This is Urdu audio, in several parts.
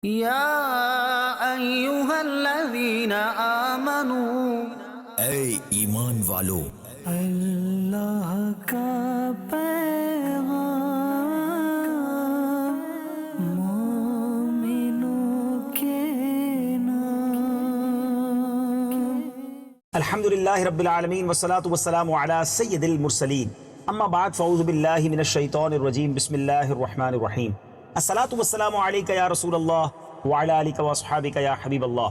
یا ایہا الذین آمنوا، اے ایمان والو، اللہ کا پیغام مومنوں کے نام۔ الحمدللہ رب العالمین والصلاة والسلام علی سید المرسلین، اما بعد فاعوذ باللہ من الشیطان الرجیم، بسم اللہ الرحمن الرحیم۔ الصلاة والسلام علیکہ یا رسول اللہ وعلی آلکہ واصحابکہ یا حبیب اللہ،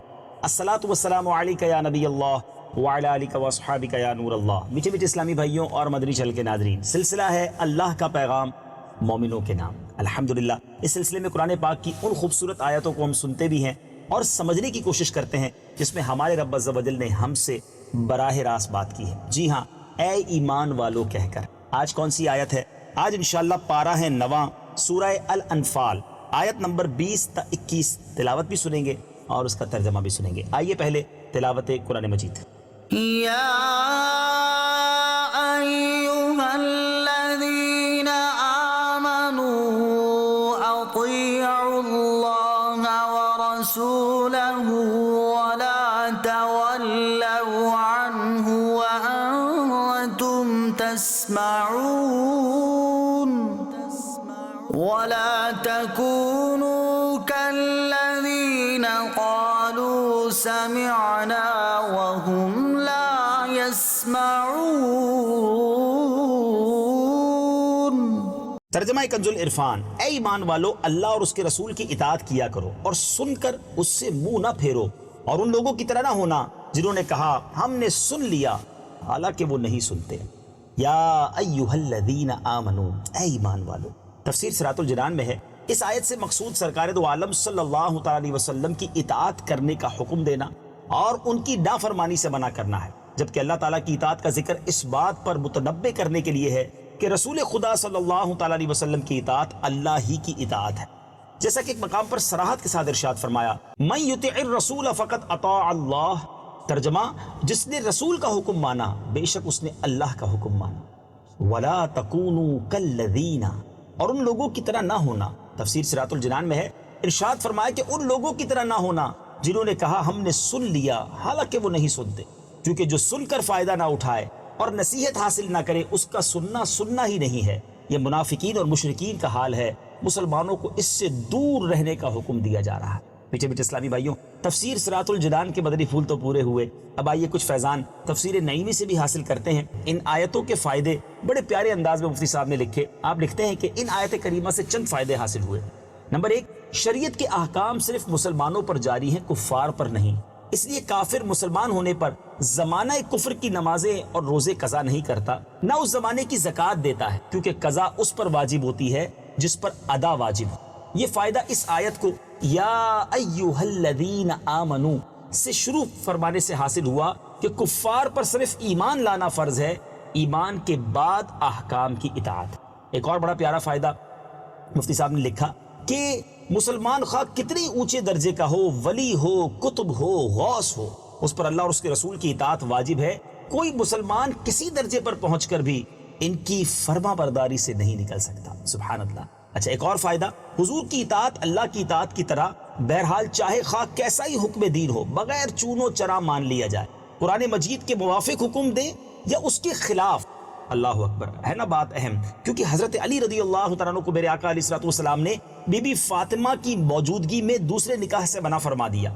الصلاة والسلام علیکہ یا نبی اللہ وعلی آلکہ واصحابکہ یا نور اللہ۔ میٹھے میٹھے اسلامی بھائیوں اور مدنی چینل کے ناظرین، سلسلہ ہے اللہ کا پیغام مومنوں کے نام۔ الحمدللہ اس سلسلے میں قرآن پاک کی ان خوبصورت آیتوں کو ہم سنتے بھی ہیں اور سمجھنے کی کوشش کرتے ہیں جس میں ہمارے رب عز و جل نے ہم سے براہ راست بات کی ہے۔ جی ہاں، اے ایمان والو کہہ کر۔ آج کون سی آیت ہے؟ آج انشاءاللہ پارہ ہے 9 سورہ الانفال، آیت نمبر 20 تا 21 تلاوت بھی سنیں گے اور اس کا ترجمہ بھی سنیں گے۔ آئیے پہلے تلاوت قرآن مجید۔ یا ایہا الذین آمنوا اطیعوا اللہ ورسولہ ولا تولوا عنہ وانتم تسمعون ولا تكونوا كالذين قالوا سمعنا وهم لا يسمعون۔ ترجمہ کنز العرفان۔ اے ایمان والو، اللہ اور اس کے رسول کی اطاعت کیا کرو اور سن کر اس سے منہ نہ پھیرو، اور ان لوگوں کی طرح نہ ہونا جنہوں نے کہا ہم نے سن لیا حالانکہ وہ نہیں سنتے۔ یا ایہا الذین آمنو، اے ایمان والو۔ تفسیر صراط الجنان میں ہے، اس آیت سے مقصود سرکار دو عالم صلی اللہ تعالی وسلم کی اطاعت کرنے کا حکم دینا اور ان کی نافرمانی سے منع کرنا ہے، جبکہ اللہ تعالیٰ کی اطاعت کا ذکر اس بات پر متنبہ کرنے کے لیے ہے کہ رسول خدا صلی اللہ تعالی علیہ وسلم کی اطاعت اللہ ہی کی اطاعت ہے، جیسا کہ ایک مقام پر صراحت کے ساتھ ارشاد فرمایا، من یطع الرسول فقط اطاع اللہ۔ ترجمہ، جس نے رسول کا حکم مانا بے شک اس نے اللہ کا حکم مانا۔ ولا تکونوا کالذین، اور ان لوگوں کی طرح نہ ہونا۔ تفسیر صراط الجنان میں ہے، ارشاد فرمایا کہ ان لوگوں کی طرح نہ ہونا جنہوں نے کہا ہم نے سن لیا حالانکہ وہ نہیں سنتے، کیونکہ جو سن کر فائدہ نہ اٹھائے اور نصیحت حاصل نہ کرے اس کا سننا سننا ہی نہیں ہے۔ یہ منافقین اور مشرکین کا حال ہے، مسلمانوں کو اس سے دور رہنے کا حکم دیا جا رہا ہے۔ میٹھے میٹھے اسلامی بھائیوں، تفسیر صراط الجنان کے مدنی پھول تو پورے ہوئے، اب آئیے کچھ فیضان تفسیر نعیمی سے بھی حاصل کرتے ہیں۔ ان آیتوں کے فائدے بڑے پیارے انداز میں مفتی صاحب نے لکھے۔ آپ لکھتے ہیں کہ ان آیت کریمہ سے چند فائدے حاصل ہوئے۔ نمبر 1، شریعت کے احکام صرف مسلمانوں پر جاری ہیں، کفار پر نہیں، اس لیے کافر مسلمان ہونے پر زمانہ کفر کی نمازیں اور روزے قضا نہیں کرتا، نہ اس زمانے کی زکوٰۃ دیتا ہے، کیونکہ قضا اس پر واجب ہوتی ہے جس پر ادا واجب ہے۔ یہ فائدہ اس آیت کو یا ایہا الذین آمنو سے شروع فرمانے سے حاصل ہوا کہ کفار پر صرف ایمان لانا فرض ہے، ایمان کے بعد احکام کی اطاعت۔ ایک اور بڑا پیارا فائدہ مفتی صاحب نے لکھا کہ مسلمان خواہ کتنے اونچے درجے کا ہو، ولی ہو، قطب ہو، غوث ہو، اس پر اللہ اور اس کے رسول کی اطاعت واجب ہے۔ کوئی مسلمان کسی درجے پر پہنچ کر بھی ان کی فرما برداری سے نہیں نکل سکتا۔ سبحان اللہ۔ اچھا، ایک اور فائدہ، حضور کی اطاعت اللہ کی اطاعت کی طرح بہرحال چاہے خواہ کیسا ہی حکم دین ہو بغیر چون و چرا مان لیا جائے، قرآن مجید کے موافق حکم دے یا اس کے خلاف۔ اللہ اکبر، ہے نا بات اہم، کیونکہ حضرت علی رضی اللہ تعالیٰ عنہ کو میرے آقا علیہ الصلوۃ والسلام نے بی بی فاطمہ کی موجودگی میں دوسرے نکاح سے منع فرما دیا۔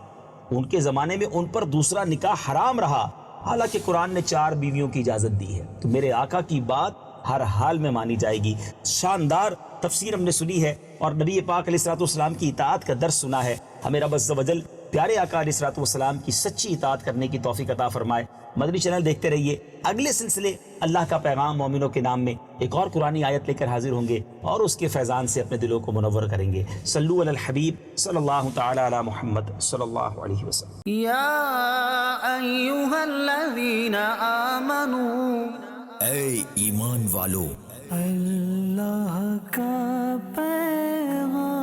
ان کے زمانے میں ان پر دوسرا نکاح حرام رہا، حالانکہ قرآن نے 4 بیویوں کی اجازت دی ہے۔ تو میرے آقا کی بات ہر حال میں مانی جائے گی۔ شاندار تفسیر ہم نے سنی ہے اور نبی پاک علیہ الصلوۃ والسلام کی اطاعت کا درس سنا ہے۔ ہمیں رب عز و جل پیارے آقا علیہ الصلوۃ والسلام کی سچی اطاعت کرنے کی توفیق عطا فرمائے۔ مدنی چینل دیکھتے رہیے، اگلے سلسلے اللہ کا پیغام مومنوں کے نام میں ایک اور قرآنی آیت لے کر حاضر ہوں گے اور اس کے فیضان سے اپنے دلوں کو منور کریں گے۔ صلو علی الحبیب صلی اللہ تعالی علی محمد صلی اللہ علیہ وسلم۔ یا ایہا الذین آمنوا، اے ایمان والو، اللہ کا پیغام